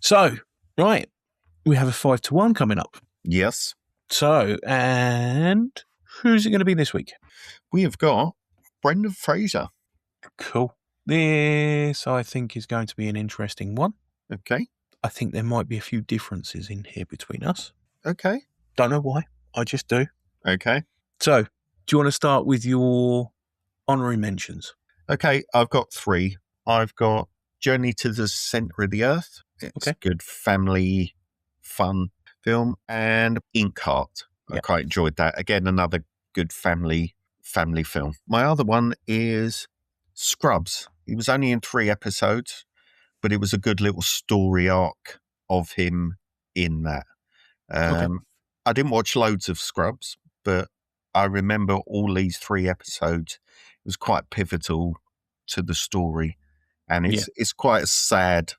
So, right, we have a 5-1 coming up. Yes. So, and who's it going to be this week? We have got Brendan Fraser. Cool. This, I think, is going to be an interesting one. Okay. I think there might be a few differences in here between us. Okay. Don't know why. I just do. Okay. So, do you want to start with your honorary mentions? Okay. I've got 3. I've got Journey to the Center of the Earth. It's a good family fun film. And Inkheart. I quite enjoyed that. Again, another good family film. My other one is Scrubs. He was only in 3 episodes, but it was a good little story arc of him in that. I didn't watch loads of Scrubs, but I remember all these 3 episodes. It was quite pivotal to the story. And it's quite a sad,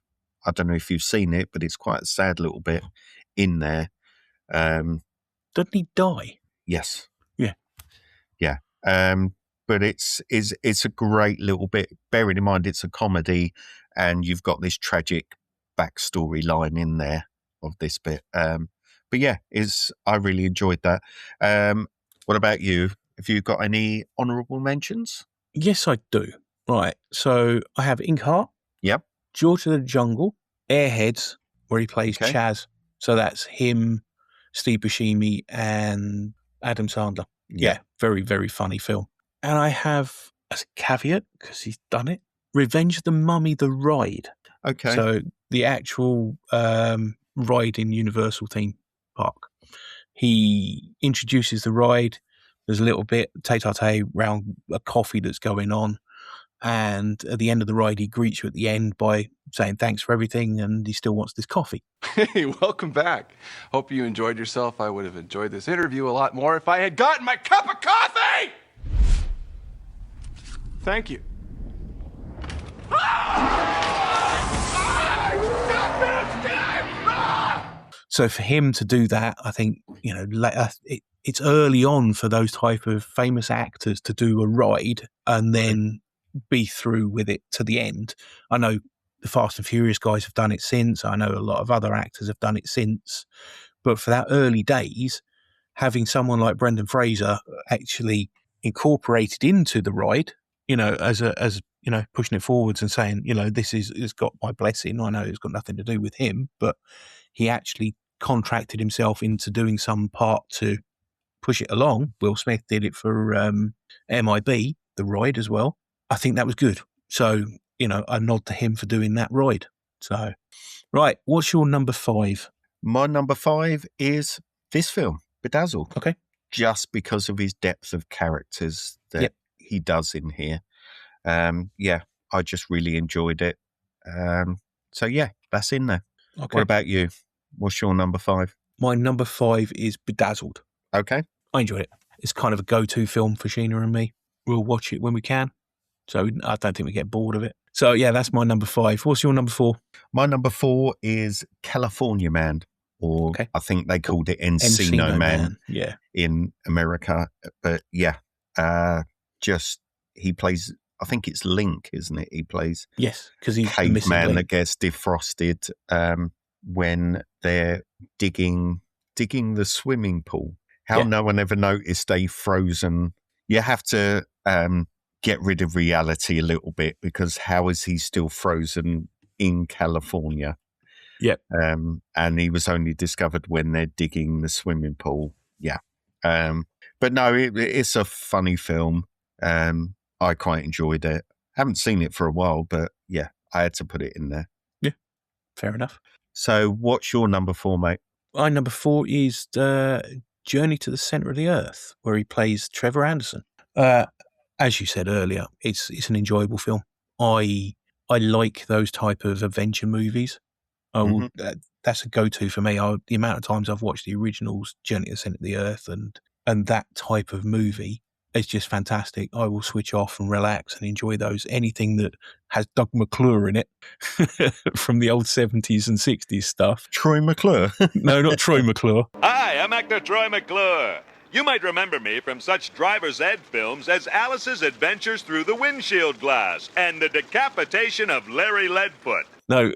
I don't know if you've seen it, but it's quite a sad little bit in there. Doesn't he die? Yes. Yeah. Yeah. But it's a great little bit, bearing in mind it's a comedy and you've got this tragic backstory line in there of this bit. But yeah, I really enjoyed that. What about you? Have you got any honourable mentions? Yes, I do. Right. So I have Inkheart. Yep. George of the Jungle. Airheads, where he plays Chaz. So that's him, Steve Buscemi, and Adam Sandler. Yeah. Very, very funny film. And I have, as a caveat, because he's done it, Revenge of the Mummy, the ride. Okay. So the actual ride in Universal Theme Park. He introduces the ride. There's a little bit tete-a-tete around a coffee that's going on. And at the end of the ride, he greets you at the end by saying thanks for everything, and he still wants this coffee. Hey, welcome back. Hope you enjoyed yourself. I would have enjoyed this interview a lot more if I had gotten my cup of coffee! Thank you. So for him to do that, I think, it's early on for those type of famous actors to do a ride and then be through with it to the end. I know the Fast and Furious guys have done it since. I know a lot of other actors have done it since. But for that early days, having someone like Brendan Fraser actually incorporated into the ride, as pushing it forwards and saying, this has got my blessing. I know it's got nothing to do with him, but he actually contracted himself into doing some part to push it along. Will Smith did it for MIB, the ride as well. I think that was good. So, a nod to him for doing that ride. So, right, what's your number 5? My number 5 is this film, Bedazzled. Okay. Just because of his depth of characters that he does in here. I just really enjoyed it. So, that's in there. Okay. What about you? What's your number 5? My number 5 is Bedazzled. Okay. I enjoyed it. It's kind of a go-to film for Sheena and me. We'll watch it when we can. So I don't think we get bored of it. So, that's my number 5. What's your number 4? My number 4 is California Man, or I think they called it Encino Man in America. But, he plays, I think it's Link, isn't it? He plays because he's caveman that gets defrosted when they're digging the swimming pool. How no one ever noticed a frozen. You have to get rid of reality a little bit, because how is he still frozen in California? Yeah. And he was only discovered when they're digging the swimming pool. Yeah. But no, it's a funny film. I quite enjoyed it. Haven't seen it for a while, but I had to put it in there. Yeah. Fair enough. So what's your number 4, mate? My number 4 is Journey to the Center of the Earth, where he plays Trevor Anderson. As you said earlier, it's an enjoyable film. I like those type of adventure movies. That's a go-to for me. The amount of times I've watched the originals, Journey to the Center of the Earth, and that type of movie is just fantastic. I will switch off and relax and enjoy those. Anything that has Doug McClure in it from the old 70s and 60s stuff. Troy McClure? No, not Troy McClure. Hi, I'm actor Troy McClure. You might remember me from such driver's ed films as Alice's Adventures Through the Windshield Glass and The Decapitation of Larry Leadfoot. No,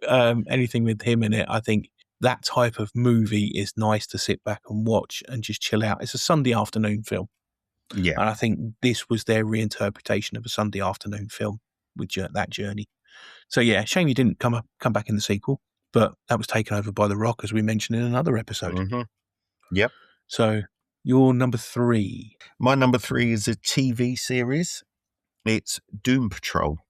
anything with him in it, I think that type of movie is nice to sit back and watch and just chill out. It's a Sunday afternoon film. Yeah. And I think this was their reinterpretation of a Sunday afternoon film with that journey. So, yeah, shame he didn't come back in the sequel, but that was taken over by The Rock, as we mentioned in another episode. Mm-hmm. Yep. So, your number 3. My number 3 is a TV series. It's Doom Patrol,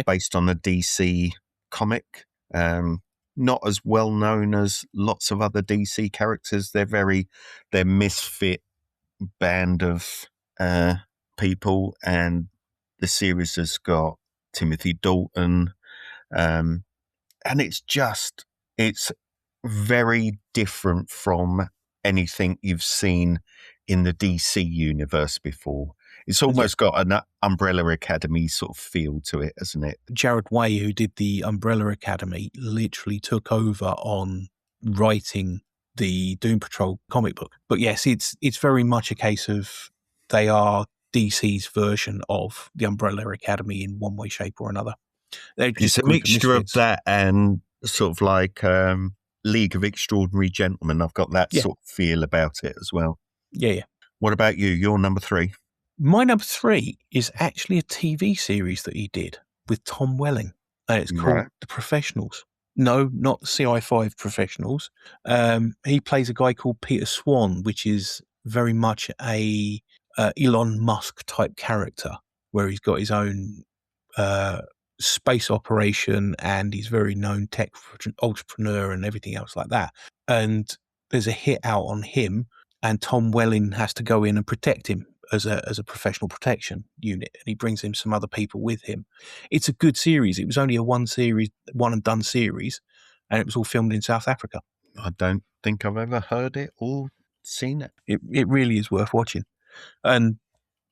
based on a DC comic. Not as well known as lots of other DC characters. They're misfit band of people, and the series has got Timothy Dalton, and it's very different from anything you've seen in the DC universe before. It's almost got an Umbrella Academy sort of feel to it, hasn't it? Jared Way, who did the Umbrella Academy, literally took over on writing the Doom Patrol comic book. But yes, it's very much a case of they are DC's version of the Umbrella Academy in one way, shape or another. They're just It's a mixture of that and sort of like League of Extraordinary Gentlemen. I've got that sort of feel about it as well. Yeah. What about you? Your number 3? My number 3 is actually a TV series that he did with Tom Welling. It's called The Professionals. No, not the CI5 Professionals. He plays a guy called Peter Swan, which is very much a Elon Musk type character, where he's got his own space operation and he's very known tech entrepreneur and everything else like that. And there's a hit out on him, and Tom Welling has to go in and protect him as a professional protection unit, and he brings in some other people with him. It's a good series. It was only a one and done series, and it was all filmed in South Africa. I don't think I've ever heard it or seen it. It really is worth watching, and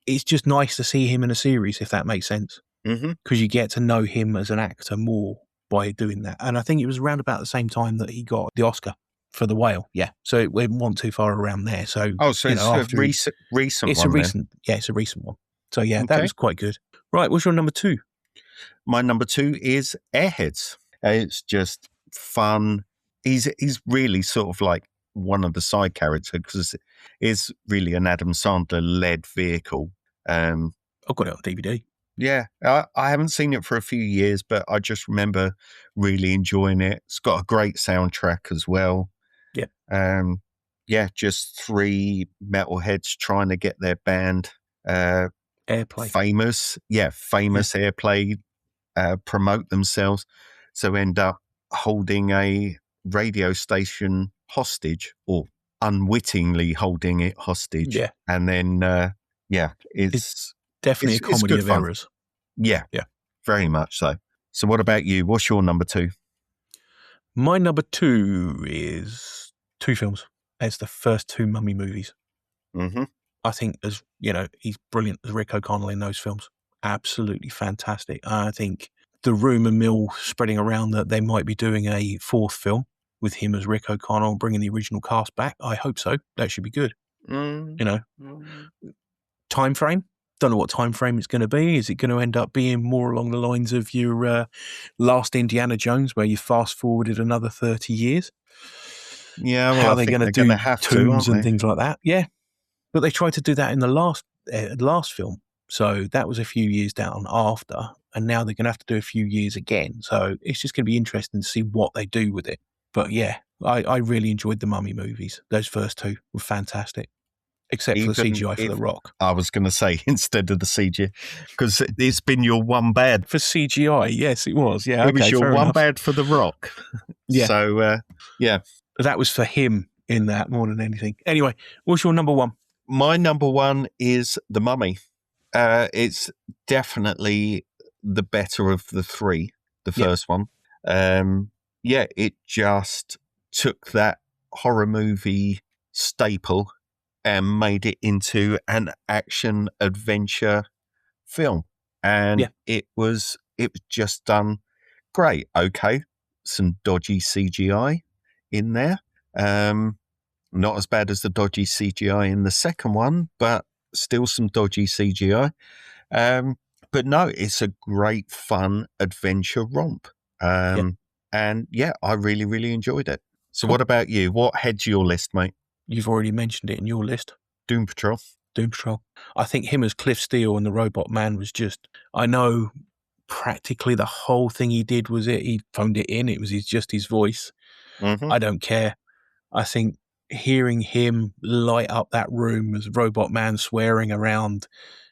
it's just nice to see him in a series, if that makes sense, because you get to know him as an actor more by doing that. And I think it was around about the same time that he got the Oscar for The Whale. Yeah. So it wasn't too far around there. So, it's a recent it's one. It's a recent one. So yeah, that was quite good. Right. What's your number 2? My number 2 is Airheads. It's just fun. He's really sort of like one of the side characters because it's really an Adam Sandler led vehicle. I've got it on DVD. Yeah, I haven't seen it for a few years, but I just remember really enjoying it. It's got a great soundtrack as well. Yeah. Just 3 metalheads trying to get their band Airplay. famous Airplay, promote themselves. So end up holding a radio station hostage, or unwittingly holding it hostage. Yeah. And then, it's definitely a comedy of errors. Yeah. Very much so. So what about you? What's your number 2? My number 2 is 2 films. It's the first 2 Mummy movies. I think, as you know, he's brilliant as Rick O'Connell in those films. Absolutely fantastic. I think the rumour mill spreading around that they might be doing a 4th film with him as Rick O'Connell, bringing the original cast back. I hope so. That should be good. Time frame? Don't know what time frame it's going to be. Is it going to end up being more along the lines of your last Indiana Jones, where you fast forwarded another 30 years? Yeah, well, how they're going to do tombs and things like that. Yeah, but they tried to do that in the last film, so that was a few years down after, and now they're going to have to do a few years again. So it's just going to be interesting to see what they do with it. But yeah, I really enjoyed the Mummy movies. Those first 2 were fantastic. Except for the CGI for The Rock. I was going to say instead of the CGI, because it's been your one bad. For CGI, yes, it was. Yeah, it was your one bad for The Rock. Yeah. So, that was for him in that more than anything. Anyway, what's your number 1? My number 1 is The Mummy. It's definitely the better of the 3, the first one. It just took that horror movie staple and made it into an action adventure film. And it was just done great. Okay, some dodgy CGI in there. Not as bad as the dodgy CGI in the second one, but still some dodgy CGI. But no, it's a great, fun adventure romp. And yeah, I really, really enjoyed it. So what about you? What heads your list, mate? You've already mentioned it in your list. Doom Patrol. Doom Patrol. I think him as Cliff Steele and the Robot Man was just, I know practically the whole thing he did was it. He phoned it in. It was just his voice. Mm-hmm. I don't care. I think hearing him light up that room as Robot Man swearing around,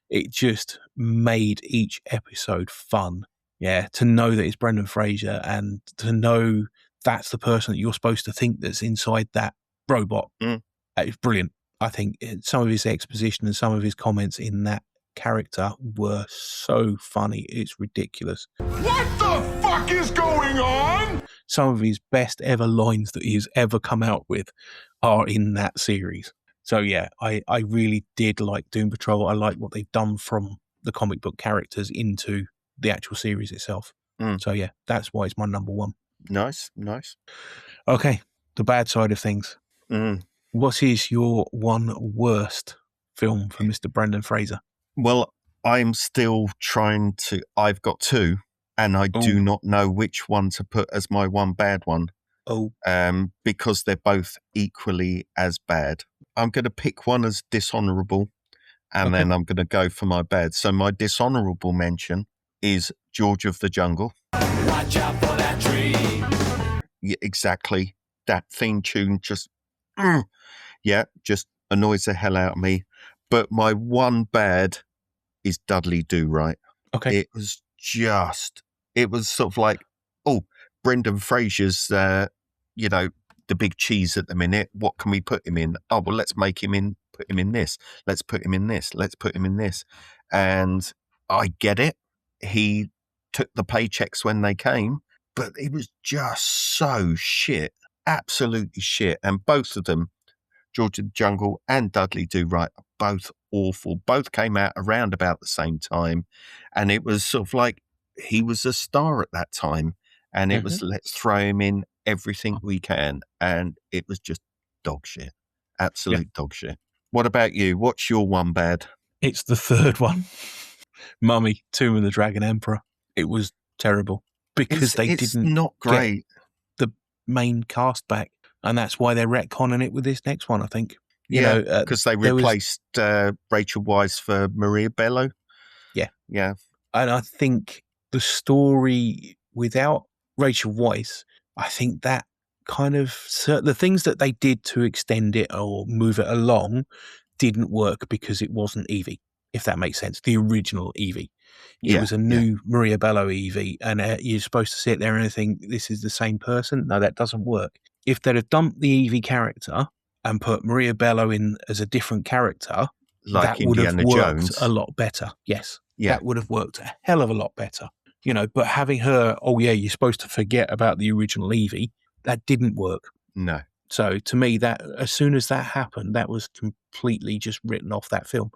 it just made each episode fun. Yeah, to know that it's Brendan Fraser and to know that's the person that you're supposed to think that's inside that robot. It's brilliant. I think some of his exposition and some of his comments in that character were so funny. It's ridiculous. What the fuck is going on? Some of his best ever lines that he's ever come out with are in that series. So yeah, I really did like Doom Patrol. I like what they've done from the comic book characters into the actual series itself. So yeah, that's why it's my number one. Nice. Okay, the bad side of things. What is your one worst film for Mr. Brendan Fraser? Well, I'm still trying to. I've got two, and I do not know which one to put as my one bad one. Because they're both equally as bad. I'm going to pick one as dishonorable, and then I'm going to go for my bad. So my dishonorable mention is George of the Jungle. Watch out for that tree. Yeah, exactly. That theme tune just annoys the hell out of me. But my one bad is Dudley Do Right. Okay. It was sort of like, Brendan Fraser's, the big cheese at the minute. What can we put him in? Oh, well, let's put him in this. Let's put him in this. Let's put him in this. And I get it. He took the paychecks when they came, but it was just so shit. Absolutely shit. And both of them, George of the Jungle and Dudley Do Right, are both awful. Both came out around about the same time. And it was sort of like he was a star at that time. And it was, let's throw him in everything we can. And it was just dog shit. Absolute dog shit. What about you? What's your one bad? It's the third one. Mummy, Tomb of the Dragon Emperor. It was terrible because they didn't not great. Get the main cast back. And that's why they're retconning it with this next one, I think. Because they replaced Rachel Weisz for Maria Bello. Yeah. And I think the story without Rachel Weisz, I think that kind of the things that they did to extend it or move it along didn't work because it wasn't Evie, if that makes sense. The original Evie. It was a new Maria Bello Evie, and you're supposed to sit there and think, this is the same person? No, that doesn't work. If they'd have dumped the Evie character and put Maria Bello in as a different character, like that would have Indiana worked Jones. a lot better. Yes, that would have worked a hell of a lot better. But having her, you're supposed to forget about the original Evie, that didn't work. No. So to me, that as soon as that happened, that was completely just written off that film.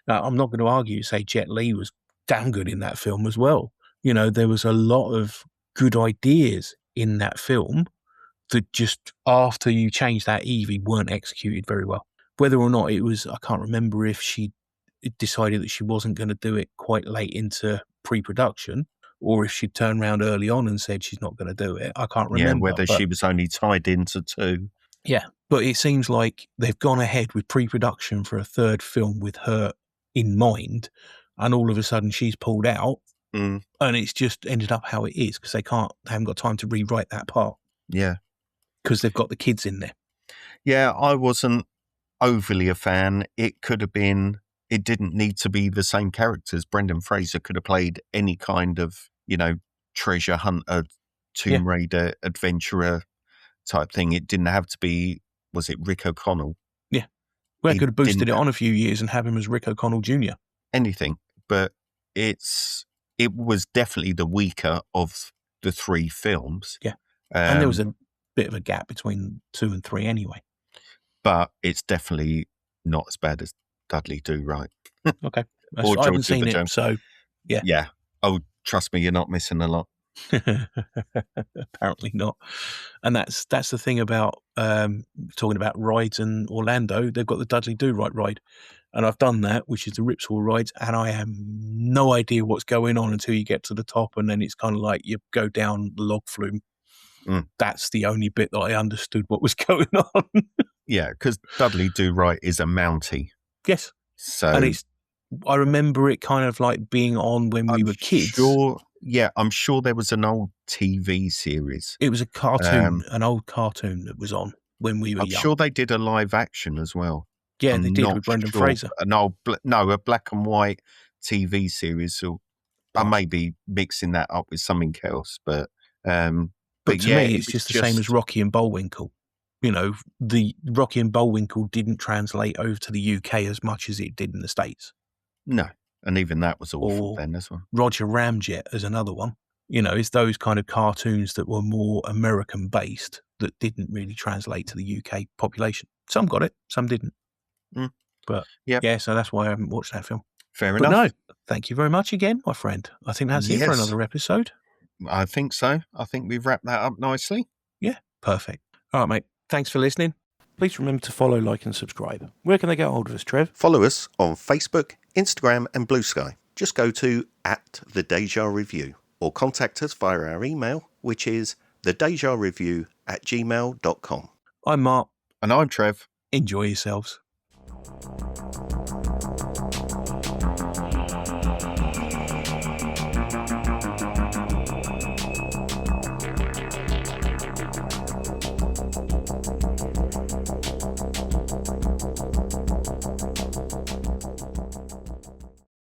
Now, I'm not going to argue, say Jet Li was damn good in that film as well. There was a lot of good ideas in that film that just after you changed that Evie weren't executed very well. Whether or not it was, I can't remember if she decided that she wasn't going to do it quite late into pre-production, or if she'd turned around early on and said she's not going to do it. I can't remember. Yeah, whether she was only tied into two. Yeah, but it seems like they've gone ahead with pre-production for a third film with her in mind, and all of a sudden she's pulled out, and it's just ended up how it is because they haven't got time to rewrite that part. Yeah. Because they've got the kids in there. Yeah, I wasn't overly a fan. It could have been, it didn't need to be the same characters. Brendan Fraser could have played any kind of, treasure hunter, Tomb Raider, adventurer type thing. It didn't have to be, was it Rick O'Connell? Yeah. Well, I could have boosted it on a few years and have him as Rick O'Connell Jr. Anything. But it was definitely the weaker of the three films. Yeah. And there was a bit of a gap between 2 and 3 anyway. But it's definitely not as bad as Dudley Do Right. Okay. Or I haven't George seen of the it, Jungle. so yeah. Yeah. Oh, trust me, you're not missing a lot. Apparently not. And that's the thing about talking about rides in Orlando. They've got the Dudley Do Right ride, and I've done that, which is the Ripsaw rides, and I have no idea what's going on until you get to the top, and then it's kind of like you go down the log flume. That's the only bit that I understood what was going on. Yeah, because Dudley Do Right is a Mountie. Yes. So, and I remember it kind of like being on when we were kids. I'm sure there was an old TV series. It was a cartoon, an old cartoon that was on when we were young. I'm sure they did a live action as well. Yeah, they did with Brendan Fraser. A black and white TV series. So I may be mixing that up with something else, but to me, it's just the same as Rocky and Bullwinkle. You know, the Rocky and Bullwinkle didn't translate over to the UK as much as it did in the States. No, and even that was awful then as well. Roger Ramjet as another one. You know, it's those kind of cartoons that were more American based that didn't really translate to the UK population. Some got it, some didn't. But yeah, so that's why I haven't watched that film. Fair enough. No, thank you very much again, my friend. I think that's it for another episode. I think so. I think we've wrapped that up nicely. Yeah, perfect. All right, mate. Thanks for listening. Please remember to follow, like, and subscribe. Where can they get hold of us, Trev? Follow us on Facebook, Instagram, and Blue Sky. Just go to @TheDejaReview or contact us via our email, which is thedejareview@gmail.com. I'm Mart. And I'm Trev. Enjoy yourselves.